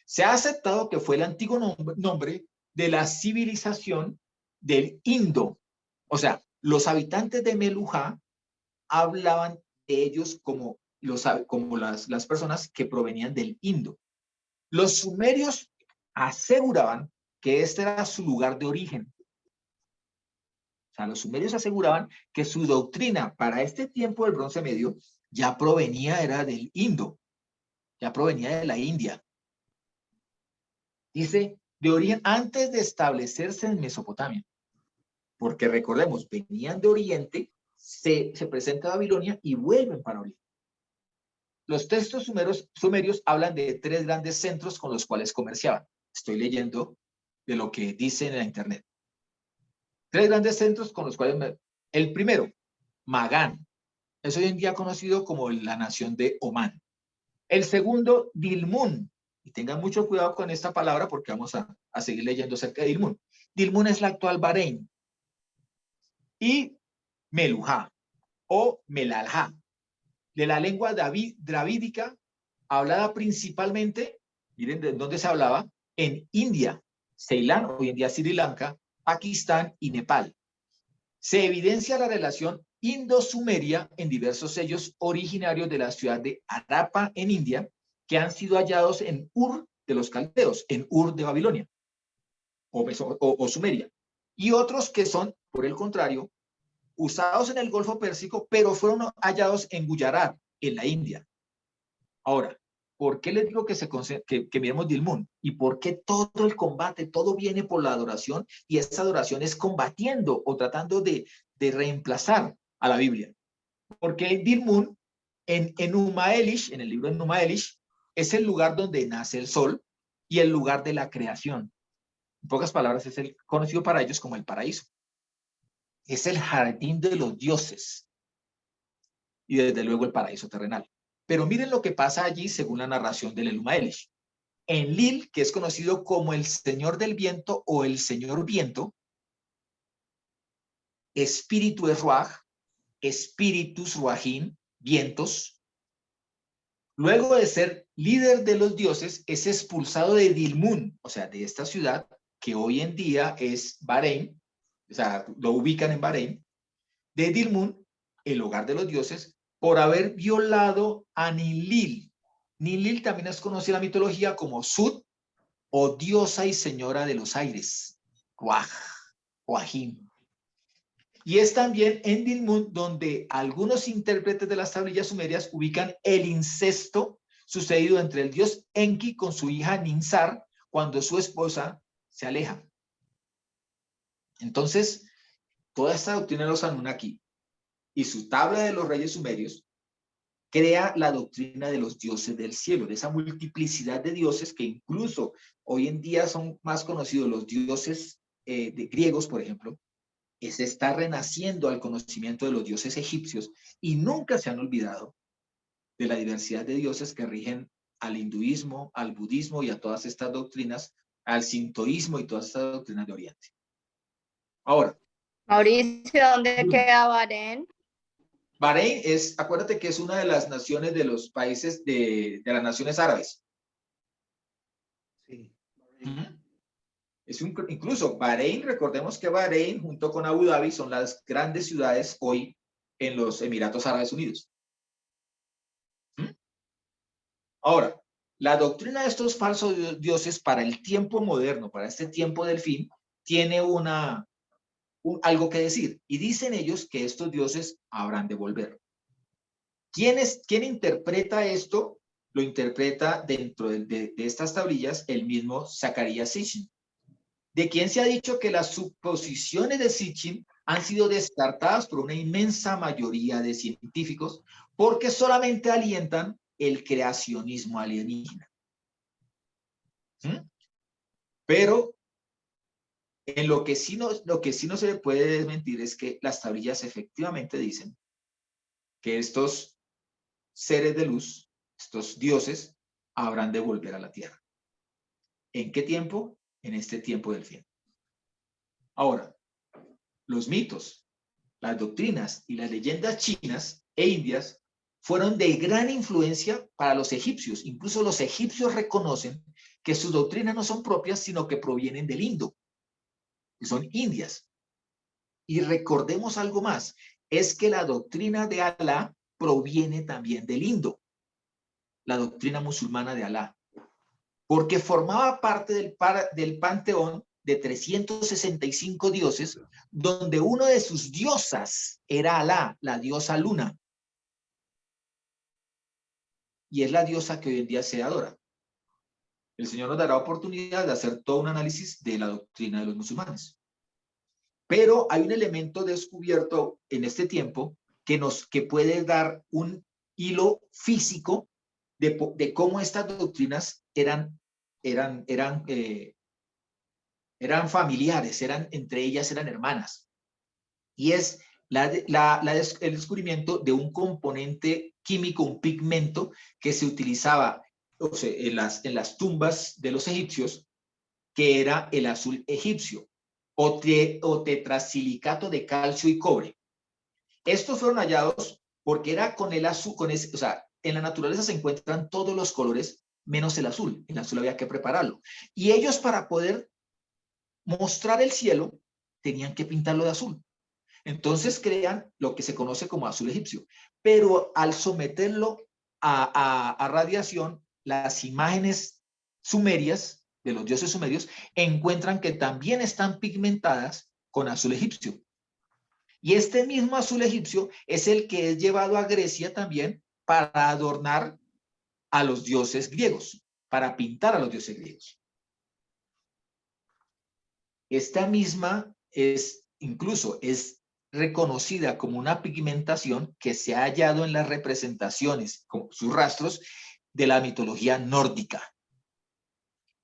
Se ha aceptado que fue el antiguo nombre de la civilización del Indo. O sea, los habitantes de Meluhá hablaban de ellos como las personas que provenían del Indo. Los sumerios aseguraban que este era su lugar de origen. O sea, los sumerios aseguraban que su doctrina para este tiempo del Bronce Medio ya era del Indo, ya provenía de la India. Dice, de origen antes de establecerse en Mesopotamia. Porque recordemos, venían de Oriente, se presenta a Babilonia y vuelven para Oriente. Los textos sumerios hablan de 3 grandes centros con los cuales comerciaban. Estoy leyendo de lo que dice en la internet. 3 grandes centros con los cuales... El primero, Magán. Es hoy en día conocido como la nación de Omán. El segundo, Dilmun. Y tengan mucho cuidado con esta palabra porque vamos a seguir leyendo acerca de Dilmun. Dilmun es la actual Bahrein. Y Meluhá o Melalhá, de la lengua dravídica, hablada principalmente, miren de dónde se hablaba, en India, Ceilán, hoy en día Sri Lanka, Pakistán y Nepal. Se evidencia la relación indo-sumeria en diversos sellos originarios de la ciudad de Harappa en India, que han sido hallados en Ur de los caldeos, en Ur de Babilonia, o Sumeria, y otros que son, por el contrario, usados en el Golfo Pérsico, pero fueron hallados en Gujarat, en la India. Ahora, ¿por qué les digo que miremos Dilmun? ¿Y por qué todo el combate, todo viene por la adoración? Y esa adoración es combatiendo o tratando de reemplazar a la Biblia. Porque Dilmun, en Numa Elish, en el libro de Numa Elish, es el lugar donde nace el sol y el lugar de la creación. En pocas palabras, es el conocido para ellos como el paraíso. Es el jardín de los dioses y desde luego el paraíso terrenal. Pero miren lo que pasa allí según la narración del Enuma Elish. Enlil, que es conocido como el Señor del Viento o el Señor Viento, espíritu es Ruaj, espíritus Ruajim, vientos. Luego de ser líder de los dioses, es expulsado de Dilmun, o sea, de esta ciudad que hoy en día es Bahrein, o sea, lo ubican en Bahrein, de Dilmun, el hogar de los dioses, por haber violado a Ninlil. Ninlil también es conocida en la mitología como Sut, o diosa y señora de los aires, Ruaj, Ruajim. Y es también en Dilmun donde algunos intérpretes de las tablillas sumerias ubican el incesto sucedido entre el dios Enki con su hija Ninsar cuando su esposa se aleja. Entonces, toda esta doctrina de los Anunnaki y su tabla de los reyes sumerios crea la doctrina de los dioses del cielo, de esa multiplicidad de dioses que incluso hoy en día son más conocidos los dioses de griegos, por ejemplo. Se está renaciendo al conocimiento de los dioses egipcios y nunca se han olvidado de la diversidad de dioses que rigen al hinduismo, al budismo y a todas estas doctrinas, al sintoísmo y todas estas doctrinas de Oriente. Ahora, Mauricio, ¿dónde queda Bahrein? Bahrein es, acuérdate que es una de las naciones de los países de las naciones árabes. Sí. Incluso Bahrein, recordemos que Bahrein junto con Abu Dhabi son las grandes ciudades hoy en los Emiratos Árabes Unidos. Ahora, la doctrina de estos falsos dioses para el tiempo moderno, para este tiempo del fin, tiene algo que decir. Y dicen ellos que estos dioses habrán de volver. ¿Quién interpreta esto? Lo interpreta dentro de estas tablillas el mismo Zacarías Sitchin, de quien se ha dicho que las suposiciones de Sitchin han sido descartadas por una inmensa mayoría de científicos porque solamente alientan el creacionismo alienígena. Pero en lo que sí no se le puede desmentir es que las tablillas efectivamente dicen que estos seres de luz, estos dioses, habrán de volver a la tierra. ¿En qué tiempo? En este tiempo del fin. Ahora, los mitos, las doctrinas y las leyendas chinas e indias fueron de gran influencia para los egipcios. Incluso los egipcios reconocen que sus doctrinas no son propias, sino que provienen del Indo, que son indias. Y recordemos algo más, es que la doctrina de Alá proviene también del Indo, la doctrina musulmana de Alá, porque formaba parte del panteón de 365 dioses, donde uno de sus diosas era Alá, la diosa luna. Y es la diosa que hoy en día se adora. El Señor nos dará oportunidad de hacer todo un análisis de la doctrina de los musulmanes. Pero hay un elemento descubierto en este tiempo que puede dar un hilo físico de cómo estas doctrinas eran familiares, entre ellas eran hermanas. Y es el descubrimiento de un componente químico, un pigmento que se utilizaba en las tumbas de los egipcios, que era el azul egipcio o tetrasilicato de calcio y cobre. Estos fueron hallados porque era con el azul, o sea, en la naturaleza se encuentran todos los colores menos el azul. El azul había que prepararlo. Y ellos, para poder mostrar el cielo, tenían que pintarlo de azul. Entonces crean lo que se conoce como azul egipcio. Pero al someterlo a radiación, las imágenes sumerias de los dioses sumerios encuentran que también están pigmentadas con azul egipcio. Y este mismo azul egipcio es el que es llevado a Grecia también para adornar a los dioses griegos, para pintar a los dioses griegos. Esta misma incluso es reconocida como una pigmentación que se ha hallado en las representaciones, con sus rastros, de la mitología nórdica.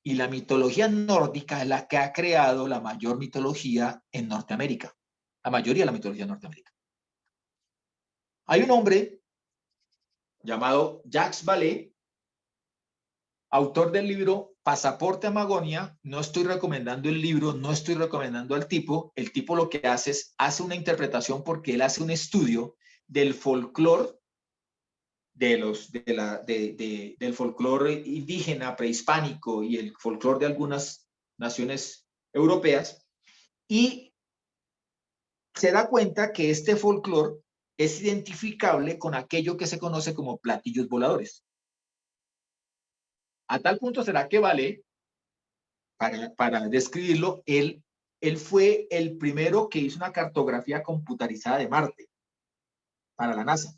Y la mitología nórdica es la que ha creado la mayor mitología en Norteamérica, la mayoría de la mitología en Norteamérica. Hay un hombre llamado Jacques Vallée, autor del libro Pasaporte a Magonia. No estoy recomendando el libro, no estoy recomendando al tipo. El tipo lo que hace es, hace una interpretación porque él hace un estudio del folclore del folclore indígena, prehispánico y el folclore de algunas naciones europeas, y se da cuenta que este folclore es identificable con aquello que se conoce como platillos voladores. A tal punto será que Vallée, para describirlo, él fue el primero que hizo una cartografía computarizada de Marte para la NASA.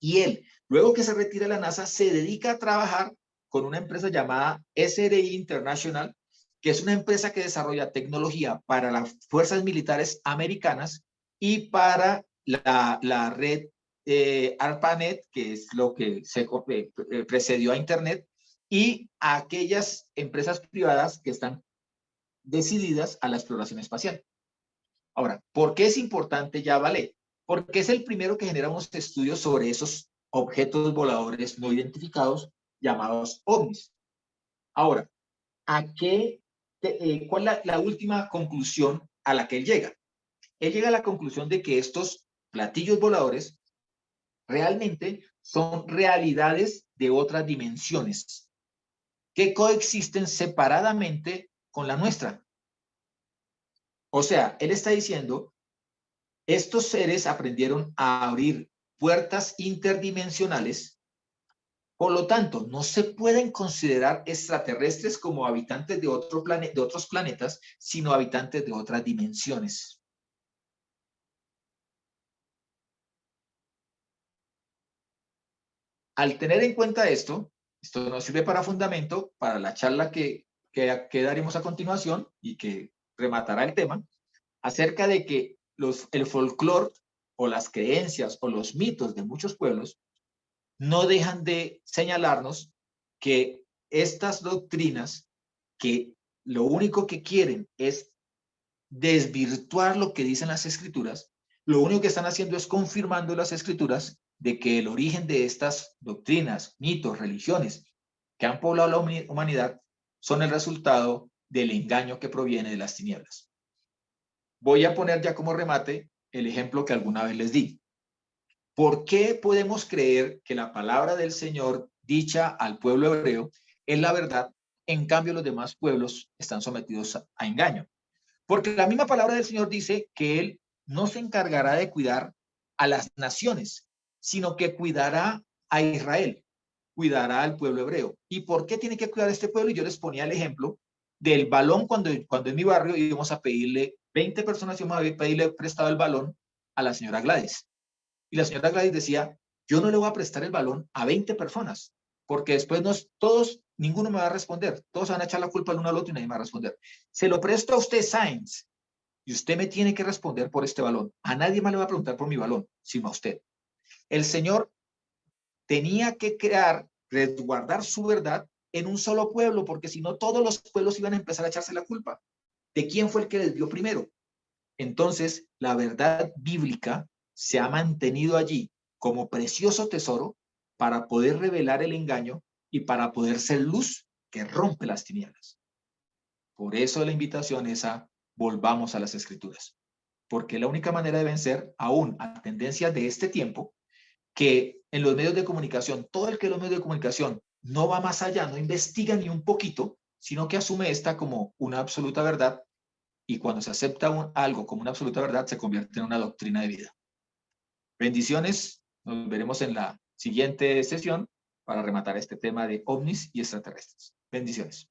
Y él, luego que se retira de la NASA, se dedica a trabajar con una empresa llamada SRI International, que es una empresa que desarrolla tecnología para las fuerzas militares americanas y para la red ARPANET, que es lo que se precedió a Internet, y a aquellas empresas privadas que están decididas a la exploración espacial. Ahora, ¿por qué es importante Yavale? Porque es el primero que genera unos estudios sobre esos objetos voladores no identificados llamados ovnis. Ahora, ¿cuál es la última conclusión a la que él llega? Él llega a la conclusión de que estos platillos voladores realmente son realidades de otras dimensiones que coexisten separadamente con la nuestra. O sea, él está diciendo, estos seres aprendieron a abrir puertas interdimensionales, por lo tanto, no se pueden considerar extraterrestres como habitantes de otros planetas, sino habitantes de otras dimensiones. Al tener en cuenta esto nos sirve para fundamento para la charla que daremos a continuación y que rematará el tema, acerca de que el folclore o las creencias o los mitos de muchos pueblos no dejan de señalarnos que estas doctrinas, que lo único que quieren es desvirtuar lo que dicen las escrituras, lo único que están haciendo es confirmando las escrituras de que el origen de estas doctrinas, mitos, religiones que han poblado la humanidad son el resultado del engaño que proviene de las tinieblas. Voy a poner ya como remate el ejemplo que alguna vez les di. ¿Por qué podemos creer que la palabra del Señor dicha al pueblo hebreo es la verdad? En cambio, los demás pueblos están sometidos a engaño. Porque la misma palabra del Señor dice que Él no se encargará de cuidar a las naciones, sino que cuidará a Israel, cuidará al pueblo hebreo. ¿Y por qué tiene que cuidar a este pueblo? Y yo les ponía el ejemplo del balón cuando en mi barrio íbamos a pedirle, 20 personas íbamos a pedirle prestado el balón a la señora Gladys. Y la señora Gladys decía, yo no le voy a prestar el balón a 20 personas, porque después ninguno me va a responder. Todos van a echar la culpa el uno al otro y nadie me va a responder. Se lo presto a usted, Sainz, y usted me tiene que responder por este balón. A nadie más le va a preguntar por mi balón, sino a usted. El Señor tenía que resguardar su verdad en un solo pueblo, porque si no todos los pueblos iban a empezar a echarse la culpa. ¿De quién fue el que les dio primero? Entonces, la verdad bíblica se ha mantenido allí como precioso tesoro para poder revelar el engaño y para poder ser luz que rompe las tinieblas. Por eso la invitación es a volvamos a las escrituras, porque la única manera de vencer aún a tendencias de este tiempo, que en los medios de comunicación, todo el que en los medios de comunicación no va más allá, no investiga ni un poquito, sino que asume esta como una absoluta verdad, y cuando se acepta algo como una absoluta verdad, se convierte en una doctrina de vida. Bendiciones, nos veremos en la siguiente sesión para rematar este tema de ovnis y extraterrestres. Bendiciones.